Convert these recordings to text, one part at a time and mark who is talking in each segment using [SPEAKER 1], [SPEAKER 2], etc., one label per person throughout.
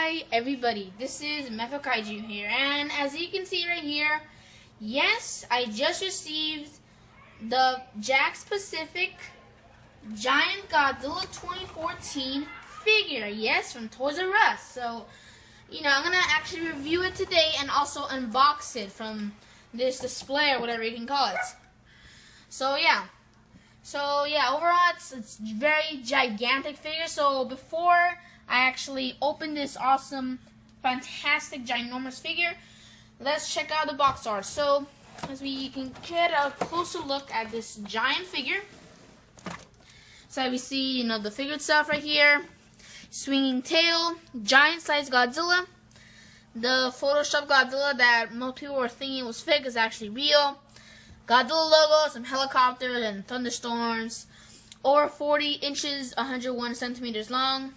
[SPEAKER 1] Hi everybody, this is Mecha Kaiju here, and as you can see right here, yes, I just received the Jakks Pacific Giant Godzilla 2014 figure, yes, from Toys R Us. So, I'm going to actually review it today and also unbox it from this display or whatever you can call it. So yeah, overall it's very gigantic figure. So before I actually open this awesome, fantastic, ginormous figure, let's check out the box art. So as we can get a closer look at this giant figure. So we see, the figure itself right here, swinging tail, giant sized Godzilla. The Photoshop Godzilla that most people were thinking was fake is actually real. Godzilla logo, some helicopters and thunderstorms. Over 40 inches, 101 centimeters long.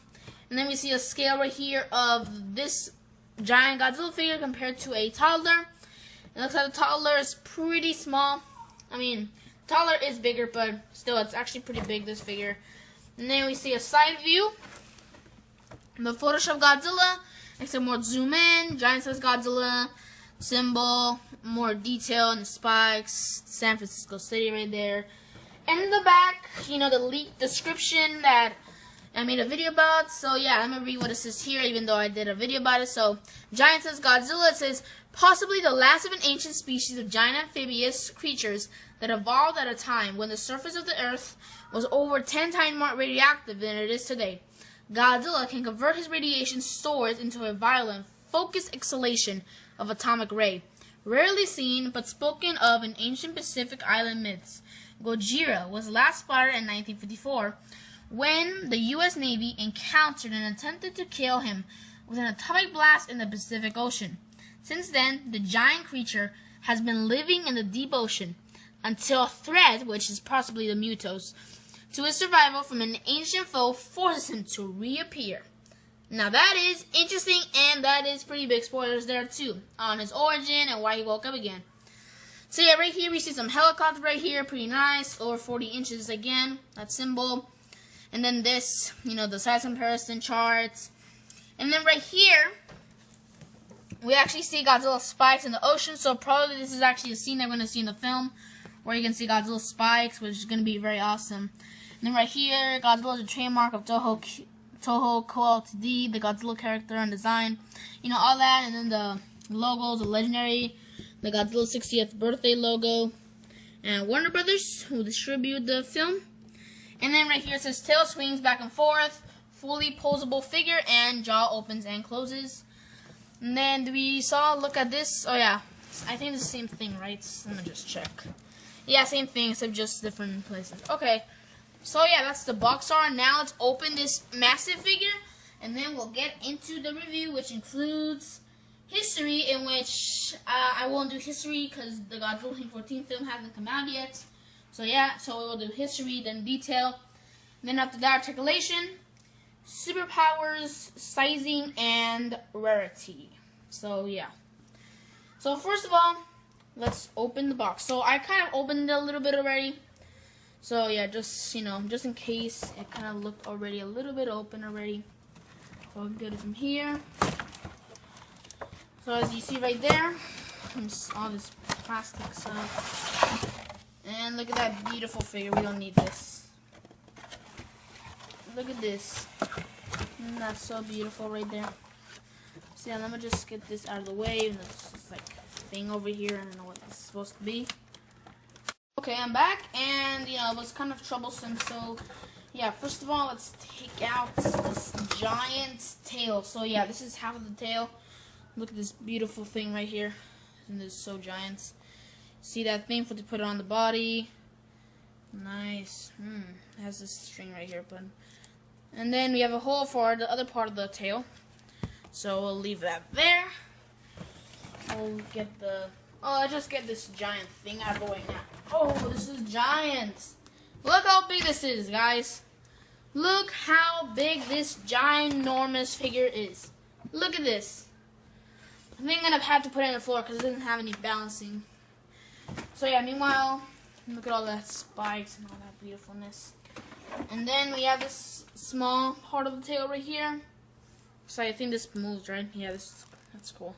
[SPEAKER 1] And then we see a scale right here of this giant Godzilla figure compared to a toddler. It looks like the toddler is pretty small. I mean, toddler is bigger, but still, it's actually pretty big, this figure. And then we see a side view. The Photoshop Godzilla, except more zoom in, giant size Godzilla, symbol, more detail in the spikes, San Francisco City right there. And in the back, the leaked description that I made a video about. So yeah, let me read what it says here, even though I did a video about it. So, giant size Godzilla, it says, possibly the last of an ancient species of giant amphibious creatures that evolved at a time when the surface of the earth was over 10 times more radioactive than it is today. Godzilla can convert his radiation source into a violent, focused exhalation of atomic ray, rarely seen but spoken of in ancient Pacific Island myths. Gojira was last spotted in 1954 when the U.S. Navy encountered and attempted to kill him with an atomic blast in the Pacific Ocean. Since then, the giant creature has been living in the deep ocean until a threat, which is possibly the Mutos, to his survival from an ancient foe forces him to reappear. Now that is interesting, and that is pretty big spoilers there too, on his origin and why he woke up again. So yeah, right here we see some helicopter right here, pretty nice, over 40 inches again, that symbol. And then this, the size comparison charts. And then right here, we actually see Godzilla spikes in the ocean, so probably this is actually a scene that we're going to see in the film, where you can see Godzilla spikes, which is going to be very awesome. And then right here, Godzilla is a trademark of Toho Co. Ltd, the Godzilla character and design, all that. And then the logos, the legendary, the Godzilla 60th birthday logo, and Warner Brothers, who distribute the film. And then right here it says tail swings back and forth, fully posable figure, and jaw opens and closes. And then look at this. Oh yeah, I think it's the same thing, right? Let me just check. Yeah, same thing, except just different places. Okay, so yeah, that's the box art. Now let's open this massive figure, and then we'll get into the review, which includes history, in which I won't do history because the Godzilla 2014 film hasn't come out yet. So yeah, so we'll do history, then detail, and then after that, articulation, superpowers, sizing, and rarity. So yeah. So first of all, let's open the box. So I kind of opened it a little bit already. So yeah, just just in case it kind of looked already a little bit open already. So I'll get it from here. So as you see right there, all this plastic stuff. And look at that beautiful figure. We don't need this. Look at this. Isn't that so beautiful right there? So yeah, let me just get this out of the way. And there's this thing over here. I don't know what this is supposed to be. Okay, I'm back, and it was kind of troublesome. So yeah, first of all, let's take out this giant tail. So yeah, this is half of the tail. Look at this beautiful thing right here. Isn't this so giant? See that thing to put it on the body? Nice. It has this string right here, and then we have a hole for the other part of the tail. So we'll leave that there. We'll get I just get this giant thing out of the way now. Oh, this is giant. Look how big this is, guys. Look how big this ginormous figure is. Look at this. I think I'm gonna have to put it on the floor because it doesn't have any balancing. So yeah, meanwhile, look at all that spikes and all that beautifulness. And then we have this small part of the tail right here. So I think this moves, right? Yeah, that's cool.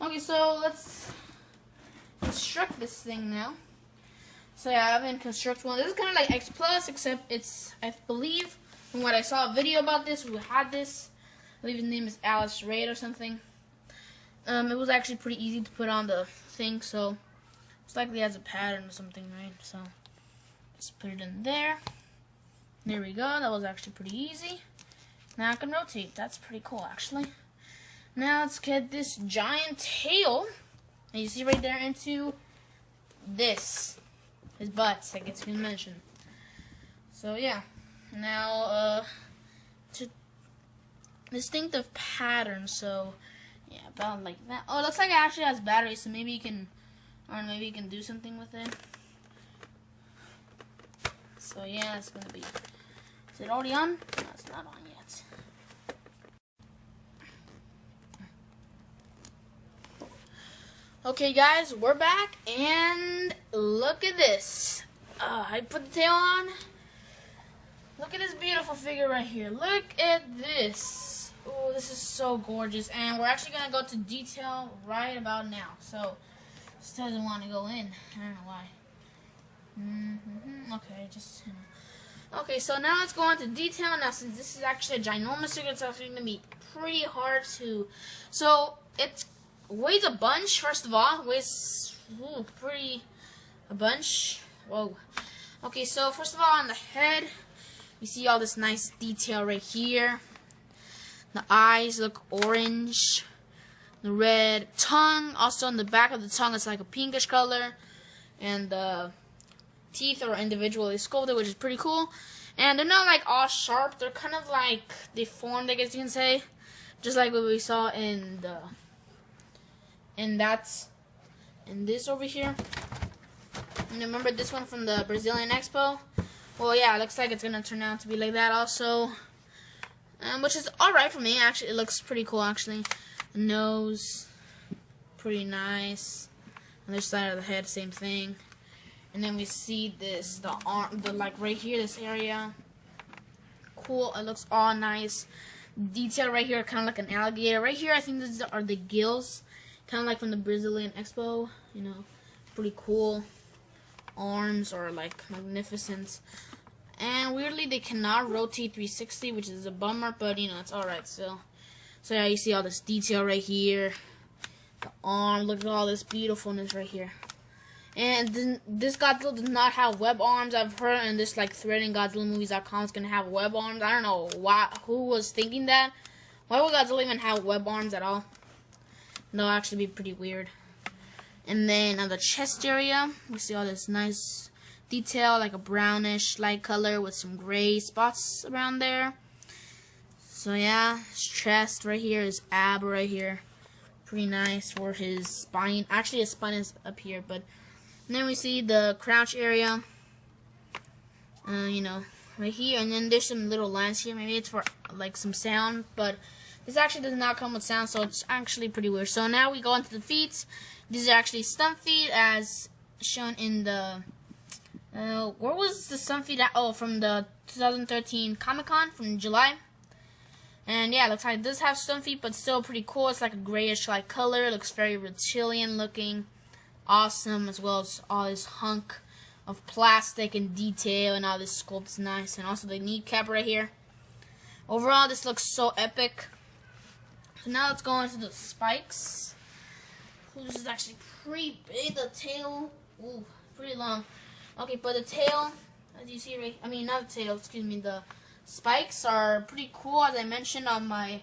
[SPEAKER 1] Okay, so let's construct this thing now. So yeah, I haven't constructed one. This is kind of like X Plus, except it's, I believe, from what I saw a video about this, who had this. I believe his name is Alice Raid or something. It was actually pretty easy to put on the thing, so it's likely has a pattern or something, right? So let's put it in there. There we go. That was actually pretty easy. Now I can rotate. That's pretty cool, actually. Now let's get this giant tail, and you see right there, into this. His butt, I guess you can mention. So yeah. Now, to distinctive pattern, so yeah, about like that. Oh, it looks like it actually has batteries, so maybe you can, or maybe you can do something with it. So yeah, it's gonna be. Is it already on? No, it's not on yet. Okay, guys, we're back, and look at this. I put the tail on. Look at this beautiful figure right here. Look at this. Oh, this is so gorgeous, and we're actually gonna go to detail right about now. So this doesn't want to go in. I don't know why. Okay, just. Okay, so now let's go into detail. Now, since this is actually a ginormous figure, it's actually gonna be pretty hard to. So it weighs a bunch. First of all, weighs a bunch. Whoa. Okay, so first of all, on the head, you see all this nice detail right here. The eyes look orange. The red tongue, also on the back of the tongue, it's like a pinkish color. And the teeth are individually sculpted, which is pretty cool. And they're not like all sharp. They're kind of like deformed, I guess you can say. Just like what we saw in the in this over here. And remember this one from the Brazilian Expo? Well, yeah, it looks like it's gonna turn out to be like that also, which is alright for me. Actually, it looks pretty cool. Actually, the nose, pretty nice. Other side of the head, same thing. And then we see this, the arm, like right here, this area. Cool. It looks all nice. Detail right here, kind of like an alligator. Right here, I think these are the gills, kind of like from the Brazilian Expo. You know, pretty cool. Arms are like magnificent, and weirdly they cannot rotate 360, which is a bummer, but you know, it's alright still. So yeah, you see all this detail right here, the arm, look at all this beautifulness right here. And this Godzilla does not have web arms. I've heard in this like thread in GodzillaMovies.com is gonna have web arms. I don't know who was thinking that. Why would Godzilla even have web arms at all? That'll actually be pretty weird. And then on the chest area, we see all this nice detail, like a brownish light color with some gray spots around there. So yeah, his chest right here, his ab right here, pretty nice for his spine. Actually, his spine is up here, but and then we see the crouch area, you know, right here. And then there's some little lines here. Maybe it's for like some sound, but this actually does not come with sound, so it's actually pretty weird. So now we go into the feet. These are actually stunt feet, as shown in the, where was the stunt feet at? Oh, from the 2013 Comic-Con from July. And yeah, it looks like it does have stunt feet, but still pretty cool. It's like a grayish like color. It looks very reptilian looking. Awesome, as well as all this hunk of plastic and detail, and all this sculpt's nice. And also the kneecap right here. Overall, this looks so epic. So now let's go into the spikes. Ooh, this is actually pretty big. The tail, ooh, pretty long. Okay, but the tail, as you see right, I mean not the tail, excuse me, the spikes are pretty cool. As I mentioned on my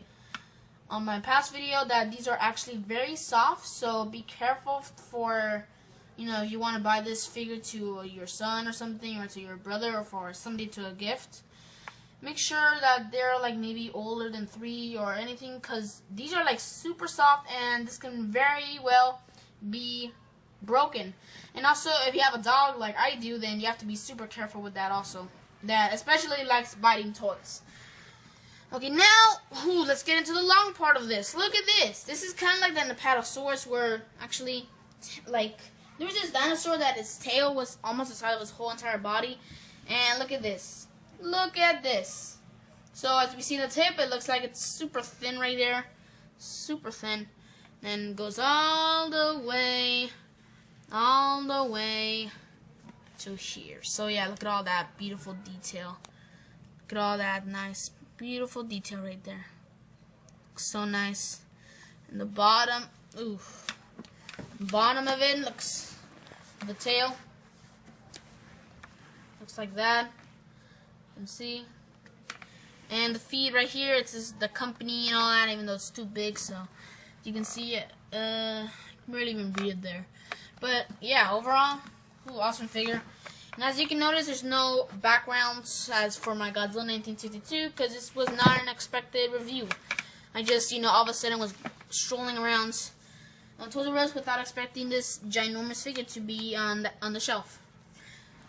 [SPEAKER 1] past video, that these are actually very soft. So be careful for, you know, if you want to buy this figure to your son or something, or to your brother, or for somebody to a gift. Make sure that they're like maybe older than 3 or anything, because these are like super soft, and this can very well be broken. And also, if you have a dog like I do, then you have to be super careful with that also. That especially likes biting toys. Okay, now let's get into the long part of this. Look at this. This is kind of like the Apatosaurus, where actually, like, there was this dinosaur that its tail was almost the size of his whole entire body. And look at this. Look at this. So as we see the tip, it looks like it's super thin right there. Super thin. Then goes all the way to here. So yeah, look at all that beautiful detail. Look at all that nice, beautiful detail right there. Looks so nice. And the bottom, ooh. Bottom of it looks, the tail looks like that. You can see. And the feet right here, it's just the company and all that, even though it's too big, so you can see it. Can't really even read it there. But yeah, overall, ooh, awesome figure. And as you can notice, there's no backgrounds as for my Godzilla 1952 because this was not an expected review. I just, all of a sudden was strolling around Toys R Us without expecting this ginormous figure to be on the shelf.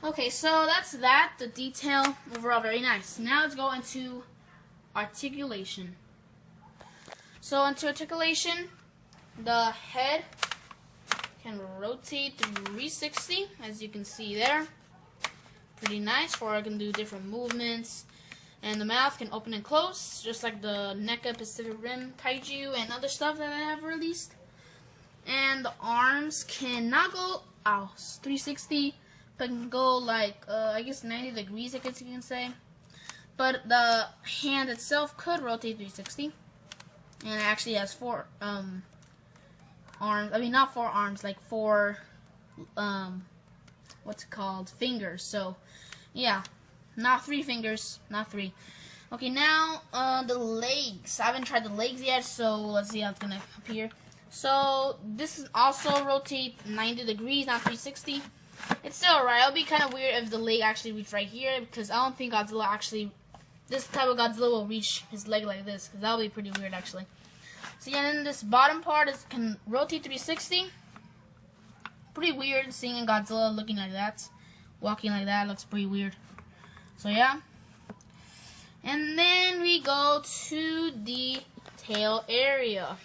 [SPEAKER 1] Okay, so that's that. The detail overall very nice. Now let's go into articulation. So into articulation, the head can rotate 360, as you can see there. Pretty nice, for I can do different movements. And the mouth can open and close, just like the NECA Pacific Rim Kaiju and other stuff that I have released. And the arms cannot go 360, but can go like I guess 90 degrees, I guess you can say. But the hand itself could rotate 360, and it actually has 4 arms. I mean, not 4 arms, like 4 what's it called, fingers. So yeah, not 3 fingers, not 3. Okay, now the legs. I haven't tried the legs yet, so let's see how it's gonna appear. So this is also rotate 90 degrees, not 360. It's still alright. It'll be kind of weird if the leg actually reached right here, because I don't think Godzilla actually, this type of Godzilla will reach his leg like this, because that'll be pretty weird actually. So yeah, and then this bottom part can rotate 360. Pretty weird seeing Godzilla looking like that, walking like that. Looks pretty weird. So yeah. And then we go to the tail area.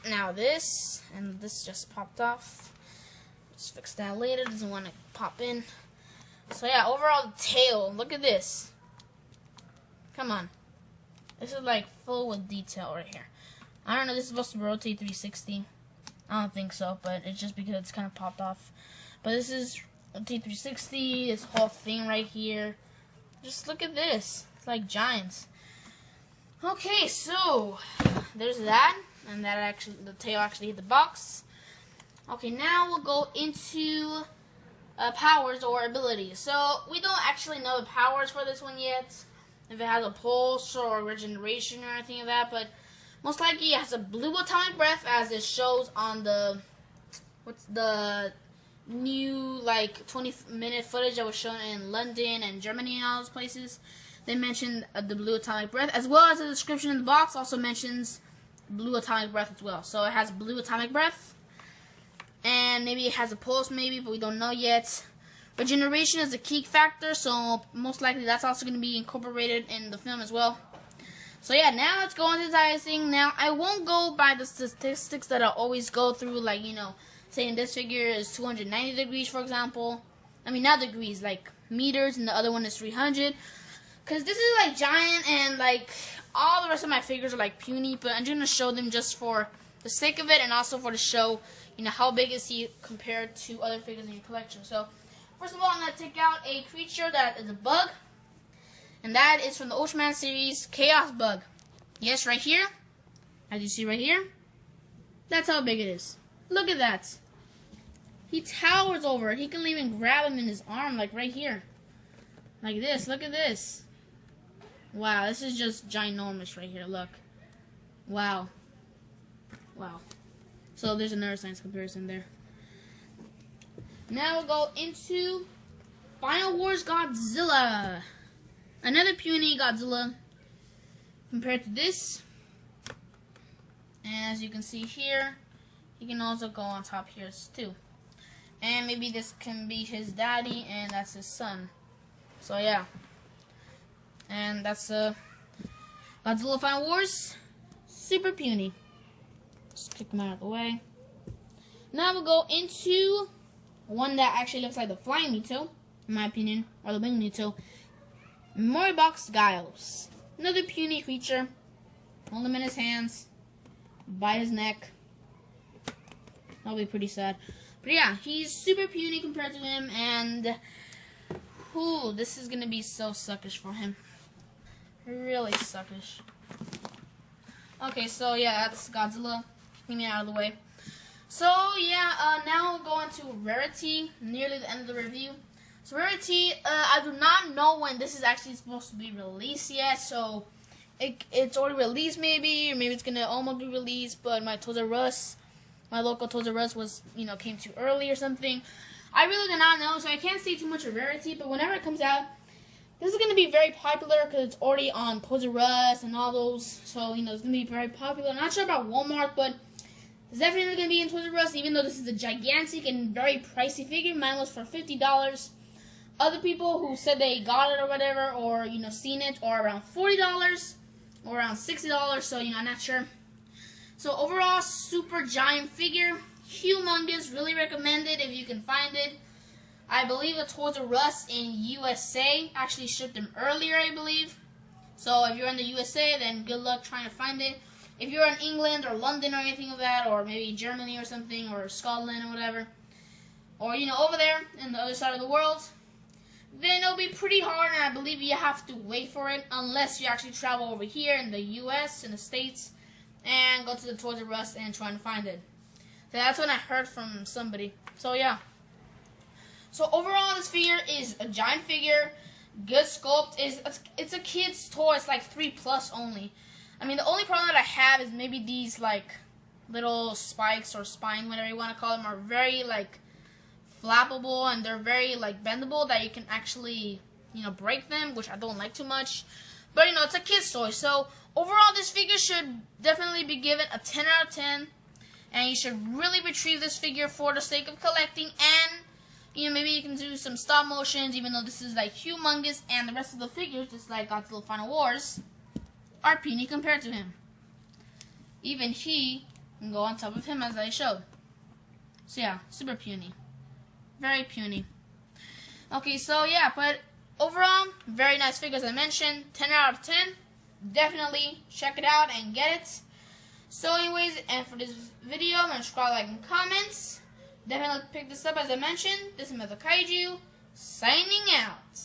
[SPEAKER 1] Now this, and this just popped off. Let's fix that later, doesn't want to pop in. So yeah, overall the tail, look at this. Come on. This is like full with detail right here. I don't know, this is supposed to rotate 360. I don't think so, but it's just because it's kind of popped off. But this is rotate 360, this whole thing right here. Just look at this. It's like giants. Okay, so there's that. And that actually, the tail actually hit the box. Okay, now we'll go into powers or abilities. So we don't actually know the powers for this one yet. If it has a pulse or regeneration or anything like that, but most likely it has a blue atomic breath, as it shows on the new like 20-minute footage that was shown in London and Germany and all those places. They mentioned the blue atomic breath, as well as the description in the box also mentions blue atomic breath as well. So it has blue atomic breath, and maybe it has a pulse, maybe, but we don't know yet. Regeneration is a key factor, so most likely that's also going to be incorporated in the film as well. So yeah, now let's go into the entire thing. Now I won't go by the statistics that I always go through, like, saying this figure is 290 degrees, for example. I mean, not degrees, like meters, and the other one is 300. Because this is like giant, and like all the rest of my figures are like puny, but I'm just going to show them just for the sake of it, and also for the show, how big is he compared to other figures in your collection. So first of all, I'm going to take out a creature that is a bug, and that is from the Ultraman series, Chaos Bug. Yes, right here, as you see right here, that's how big it is. Look at that. He towers over it. He can even grab him in his arm, like right here. Like this. Look at this. Wow, this is just ginormous right here. Look. Wow. Wow. So there's another science comparison there. Now we'll go into Final Wars Godzilla. Another puny Godzilla compared to this. And as you can see here, he can also go on top here too. And maybe this can be his daddy, and that's his son. So yeah. And that's Godzilla Final Wars. Super puny. Just kick him out of the way. Now we'll go into one that actually looks like the flying Mito, in my opinion, or the wing Mito. Memory Box Giles. Another puny creature. Hold him in his hands. Bite his neck. That'll be pretty sad. But yeah, he's super puny compared to him, and ooh, this is gonna be so suckish for him. Really suckish. Okay, so yeah, that's Godzilla. Get me out of the way. So yeah, now we'll go on to Rarity, nearly the end of the review. So Rarity, I do not know when this is actually supposed to be released yet, so it's already released maybe, or maybe it's gonna almost be released, but my local Toys R Us was, came too early or something. I really do not know, so I can't say too much of Rarity, but whenever it comes out, this is going to be very popular because it's already on Toys R Us and all those, so, it's going to be very popular. I'm not sure about Walmart, but it's definitely going to be in Toys R Us, even though this is a gigantic and very pricey figure. Mine was for $50. Other people who said they got it or whatever, or, seen it, are around $40 or around $60, so, I'm not sure. So overall, super giant figure, humongous, really recommend it if you can find it. I believe the Toys R Us in USA actually shipped them earlier, I believe. So if you're in the USA, then good luck trying to find it. If you're in England or London or anything of that, or maybe Germany or something, or Scotland or whatever, or over there in the other side of the world, then it'll be pretty hard, and I believe you have to wait for it unless you actually travel over here in the US, in the States, and go to the Toys R Us and try and find it. So that's what I heard from somebody. So yeah. So overall, this figure is a giant figure, good sculpt. It's a kid's toy. It's like 3+ only. I mean, the only problem that I have is maybe these like little spikes or spine, whatever you want to call them, are very like flappable, and they're very like bendable that you can actually break them, which I don't like too much. But it's a kid's toy, so overall this figure should definitely be given a 10 out of 10. And you should really retrieve this figure for the sake of collecting, and maybe you can do some stop motions, even though this is like humongous, and the rest of the figures, just like Godzilla Final Wars, are puny compared to him. Even he can go on top of him, as I showed. So yeah, super puny. Very puny. Okay, so yeah, but overall, very nice figure as I mentioned. 10 out of 10. Definitely check it out and get it. So anyways, and for this video, I'm going to subscribe, like, and comments. Definitely pick this up as I mentioned. This is Metal Kaiju, signing out.